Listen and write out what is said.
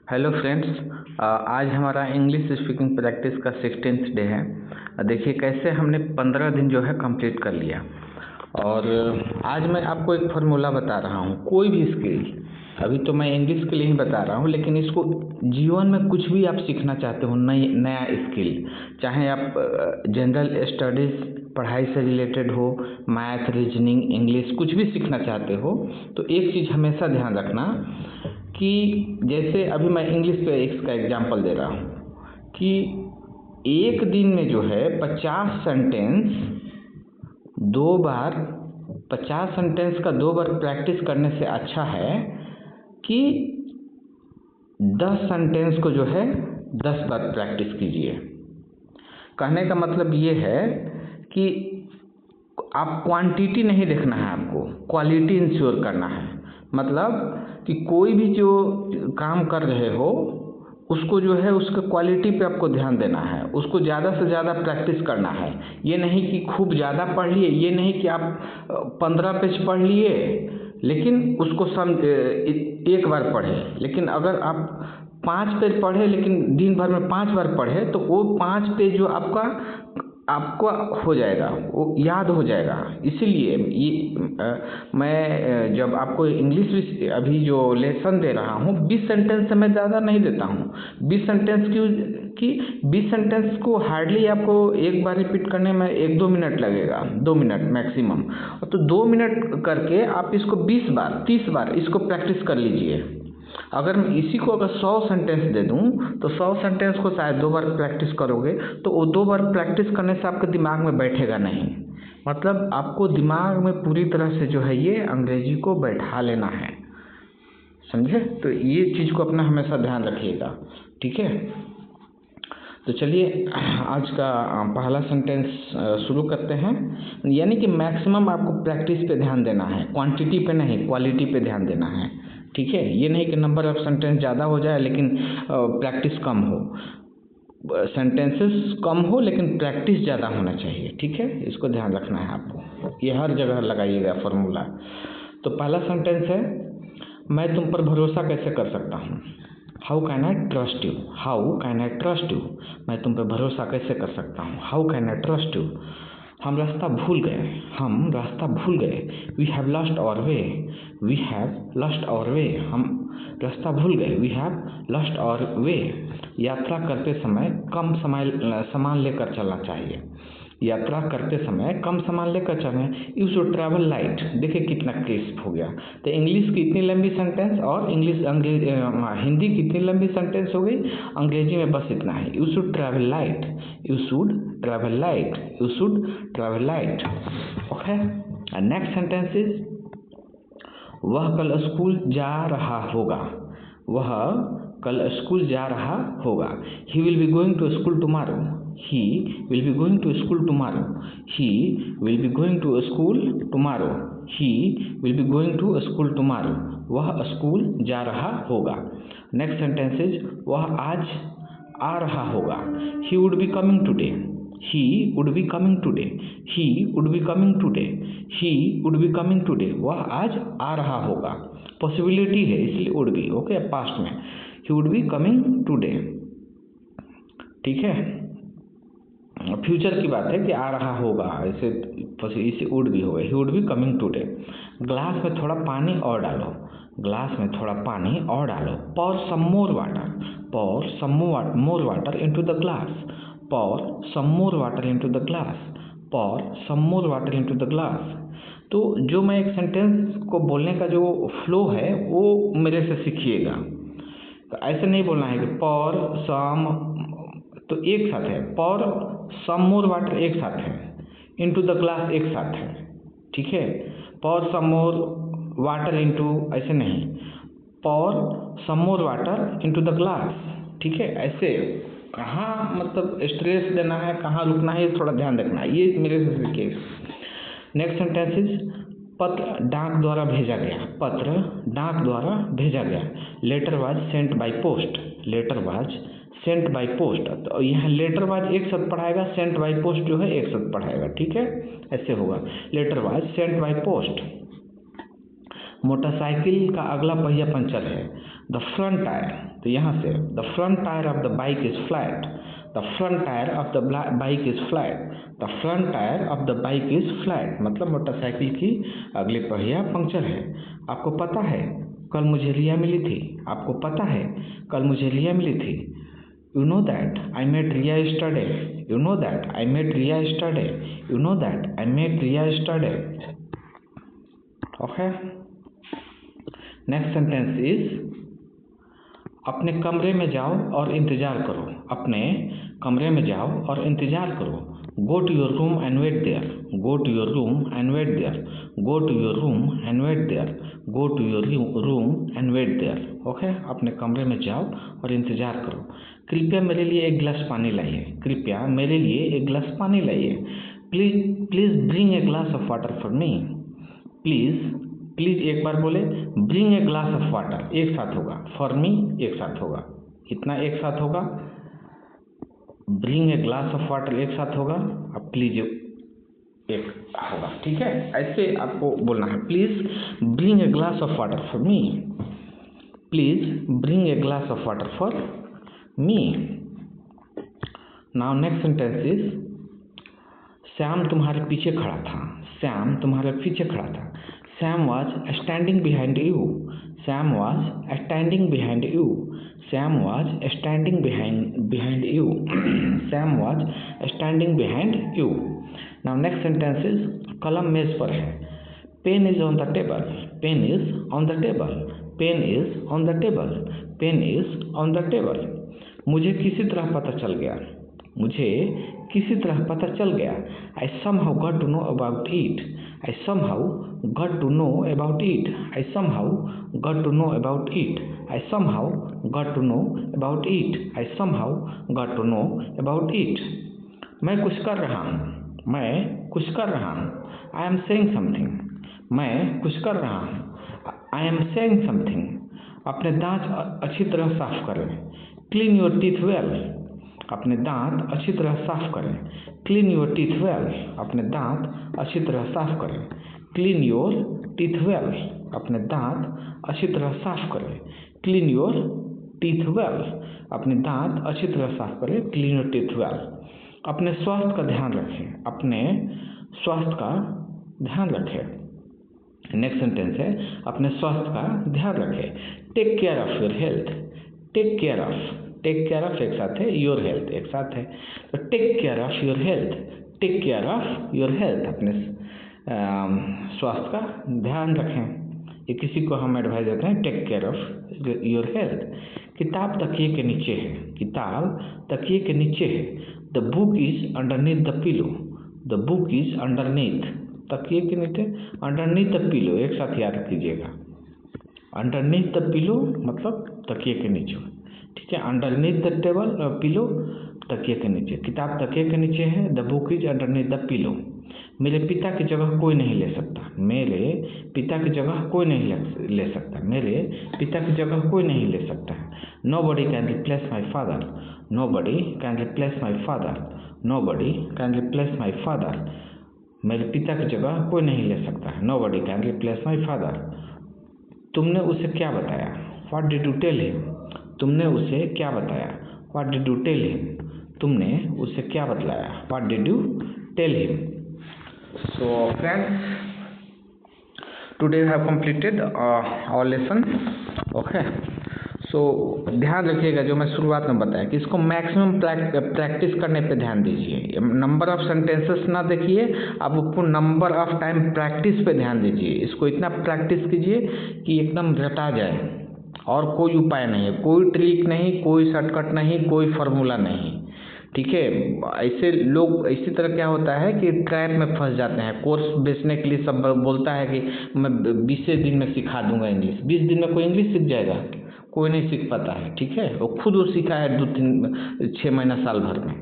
Hello friends, आज हमारा English speaking practice का 16th डे है। देखिए कैसे हमने 15 दिन जो है कंप्लीट कर लिया। और आज मैं आपको एक फार्मूला बता रहा हूँ। कोई भी स्किल, अभी तो मैं इंग्लिश के लिए ही बता रहा हूँ, लेकिन इसको जीवन में कुछ भी आप सीखना चाहते हो, नया स्किल, चाहे आप जनरल स्टडीज़ पढ़ाई से रिलेटेड हो, मैथ, रीजनिंग, इंग्लिश, कुछ भी सीखना चाहते हो, तो एक चीज़ हमेशा ध्यान रखना कि जैसे अभी मैं इंग्लिश पे इसका एग्जांपल दे रहा हूँ कि एक दिन में जो है 50 सेंटेंस का 2 बार प्रैक्टिस करने से अच्छा है कि 10 सेंटेंस को जो है 10 बार प्रैक्टिस कीजिए। कहने का मतलब ये है कि आप क्वांटिटी नहीं देखना है, आपको क्वालिटी इंश्योर करना है। मतलब कि कोई भी जो काम कर रहे हो उसको जो है उसके क्वालिटी पे आपको ध्यान देना है, उसको ज़्यादा से ज़्यादा प्रैक्टिस करना है। ये नहीं कि खूब ज़्यादा पढ़ लिए, ये नहीं कि आप 15 पेज पढ़ लिए लेकिन उसको एक बार पढ़े। लेकिन अगर आप 5 पेज पढ़े लेकिन दिन भर में 5 बार पढ़े तो वो 5 पेज जो आपको हो जाएगा, वो याद हो जाएगा। इसीलिए मैं जब आपको इंग्लिश अभी जो लेसन दे रहा हूँ 20 सेंटेंस से मैं ज़्यादा नहीं देता हूँ। 20 सेंटेंस कि 20 सेंटेंस को हार्डली आपको एक बार रिपीट करने में 1-2 मिनट लगेगा, 2 मिनट मैक्सिमम। तो 2 मिनट करके आप इसको 20 बार 30 बार इसको प्रैक्टिस कर लीजिए। अगर मैं इसी को अगर 100 सेंटेंस दे दूं तो 100 सेंटेंस को शायद 2 बार प्रैक्टिस करोगे तो वो 2 बार प्रैक्टिस करने से आपके दिमाग में बैठेगा नहीं। मतलब आपको दिमाग में पूरी तरह से जो है ये अंग्रेजी को बैठा लेना है, समझे? तो ये चीज़ को अपना हमेशा ध्यान रखिएगा, ठीक है? तो चलिए आज का पहला सेंटेंस शुरू करते हैं। यानी कि मैक्सिमम आपको प्रैक्टिस पे ध्यान देना है, क्वांटिटी पे नहीं, क्वालिटी पे ध्यान देना है, ठीक है? ये नहीं कि नंबर ऑफ सेंटेंस ज़्यादा हो जाए लेकिन प्रैक्टिस कम हो। सेंटेंसेस कम हो लेकिन प्रैक्टिस ज़्यादा होना चाहिए, ठीक है? इसको ध्यान रखना है आपको, ये हर जगह लगाइएगा फार्मूला। तो पहला सेंटेंस है, मैं तुम पर भरोसा कैसे कर सकता हूँ। How can I trust you, how can I trust you, मैं तुम पर भरोसा कैसे कर सकता हूँ, how can I trust you. हम रास्ता भूल गए, हम रास्ता भूल गए। We have lost our way, we have lost our way, हम रास्ता भूल गए। We have lost our way. यात्रा करते समय कम सामान लेकर चलना चाहिए, यात्रा करते समय कम सामान लेकर चलें। You should travel light. देखिए कितना क्रिस्प हो गया। तो इंग्लिश की इतनी लंबी सेंटेंस और हिंदी की इतनी लंबी सेंटेंस हो गई, अंग्रेजी में बस इतना है, you should travel light, you should travel light, you should travel light. Okay, next sentence is, वह कल स्कूल जा रहा होगा, वह कल स्कूल जा रहा होगा। He will be going to school tomorrow, he will be going to school tomorrow, he will be going to school tomorrow, he will be going to school tomorrow। वह स्कूल जा रहा होगा। नेक्स्ट सेंटेंस इज, वह आज आ रहा होगा। he would be coming today, he would be coming today, he would be coming today, he would be coming today। वह आज आ रहा होगा, पॉसिबिलिटी है इसलिए would be, ओके, पास्ट में। he would be coming today, ठीक है? फ्यूचर की बात है कि आ रहा होगा, ऐसे इसे वुड भी होगा, he would be coming today. Glass में थोड़ा पानी और डालो, ग्लास में थोड़ा पानी और डालो। Pour some more water, pour some more water into the glass, pour some more water into the glass, pour some more water into the glass. तो जो मैं एक सेंटेंस को बोलने का जो फ्लो है वो मेरे से सीखिएगा। तो ऐसे नहीं बोलना है कि पॉर सम, तो एक साथ है, पॉर सम मोर वाटर एक साथ है, इनटू द ग्लास एक साथ है, ठीक है? पॉर सम मोर वाटर इनटू, ऐसे नहीं, pour some more water into the glass, ठीक है? ऐसे कहाँ मतलब स्ट्रेस देना है, कहाँ रुकना है, ये थोड़ा ध्यान रखना है, ये मेरे से सीखिए। नेक्स्ट सेंटेंस इज, पत्र डाक द्वारा भेजा गया, पत्र डाक द्वारा भेजा गया। Letter was sent by post, letter was sent by post. तो यहाँ लेटर वाज एक साथ पढ़ाएगा, सेंट बाय पोस्ट जो है एक साथ पढ़ाएगा, ठीक है? ऐसे होगा, letter was sent by post. Motorcycle का अगला पहिया पंचर है। द फ्रंट टायर, तो यहाँ से the front tyre of the bike is flat, the front tyre of the bike is flat, the front tyre of the bike is flat, मतलब motorcycle की अगले पहिया पंक्चर है। आपको पता है कल मुझे रिया मिली थी, आपको पता है कल मुझे रिया मिली थी। You know that I met Riya yesterday. You know that I met Riya yesterday. You know that I met Riya yesterday. Okay. Next sentence is अपने कमरे में जाओ और इंतजार करो। अपने कमरे में जाओ और इंतजार करो। Go to your room and wait there. Go to your room and wait there. Go to your room and wait there. Go to your room and wait there. Okay? अपने कमरे में जाओ और इंतजार करो। कृपया मेरे लिए एक गिलास पानी लाइए। कृपया मेरे लिए एक गिलास पानी लाइए। Please bring a glass of water for me. Please एक बार बोले, bring a glass of water एक साथ होगा, फॉर मी एक साथ होगा, इतना एक साथ होगा, bring a glass of water एक साथ होगा, अब प्लीज एक होगा। ठीक है, ऐसे आपको बोलना है। Please bring a glass of water for me. Please bring a glass of water for me. Now next sentence is Shyam तुम्हारे पीछे खड़ा था। श्याम तुम्हारे पीछे खड़ा था। Sam was standing behind you. Sam was standing behind you. Sam was standing behind you. Sam was standing behind you. Now next sentence is कलम मेज पर है। Pen is on the table. Pen is on the table. Pen is on the table. Pen is on the table. मुझे किसी तरह पता चल गया। मुझे किसी तरह पता चल गया। I somehow got to know about it. I somehow got to know about it. I somehow got to know about it. I somehow got to know about it. I somehow got to know about it. मैं कुछ कर रहा हूँ। मैं कुछ कर रहा हूँ। I am saying something. मैं कुछ कर रहा हूँ। I am saying something. अपने दांत अच्छी तरह साफ करें। Clean your teeth well. अपने दांत अच्छी तरह साफ करें। Clean your teeth well. अपने दांत अच्छी तरह साफ करें। Clean your teeth well. अपने दांत अच्छी तरह साफ करें। Clean your teeth well. अपने दांत अच्छी तरह साफ करें। Clean your teeth well. अपने स्वास्थ्य का ध्यान रखें। अपने स्वास्थ्य का ध्यान रखें। नेक्स्ट सेंटेंस है अपने स्वास्थ्य का ध्यान रखें। Take care of your health. Take care of, take care of एक साथ है, योर हेल्थ एक साथ है, तो take care of your health. Take care of your health, अपने स्वास्थ्य का ध्यान रखें। ये किसी को हम एडवाइस देते हैं, take care of your health. किताब तकिए के नीचे है। किताब तकिए के नीचे है। The book is underneath the pillow. The book is underneath, तकिए के नीचे, अंडरनीथ द पिलो एक साथ याद कीजिएगा। अंडरनीथ द पिलो मतलब तकिए के नीचे, ठीक है। अंडरनीथ द टेबल पिलो, तकिए के नीचे। किताब तकिए के नीचे है। The book is underneath the pillow. मेरे पिता की जगह कोई नहीं ले सकता। मेरे पिता की जगह कोई नहीं ले सकता। मेरे पिता की जगह कोई नहीं ले सकता है। Nobody can replace my father. Nobody can replace my father. Nobody can replace my father. मेरे पिता की जगह कोई नहीं ले सकता है। Nobody can replace my father. तुमने उसे क्या बताया? What did you tell him? तुमने उसे क्या बताया? What did you tell him? तुमने उसे क्या बतलाया? What did you tell him? So friends, today we have completed our lesson. Okay. So ध्यान रखिएगा जो मैं शुरुआत में बताया कि इसको मैक्सिमम प्रैक्टिस करने पे ध्यान दीजिए। नंबर ऑफ सेंटेंसेस ना देखिए, आप उसको नंबर ऑफ टाइम प्रैक्टिस पे ध्यान दीजिए। इसको इतना प्रैक्टिस कीजिए कि एकदम रटा जाए, और कोई उपाय नहीं है, कोई ट्रिक नहीं, कोई शॉर्टकट नहीं, कोई फार्मूला नहीं, ठीक है। ऐसे लोग, इसी तरह क्या होता है कि ट्रैप में फंस जाते हैं। कोर्स बेचने के लिए सब बोलता है कि मैं 20 दिन में सिखा दूंगा इंग्लिश। 20 दिन में कोई इंग्लिश सीख जाएगा? कोई नहीं सीख पाता है, ठीक है। वो खुद वो सीखा है 2-3-6 महीना साल भर में।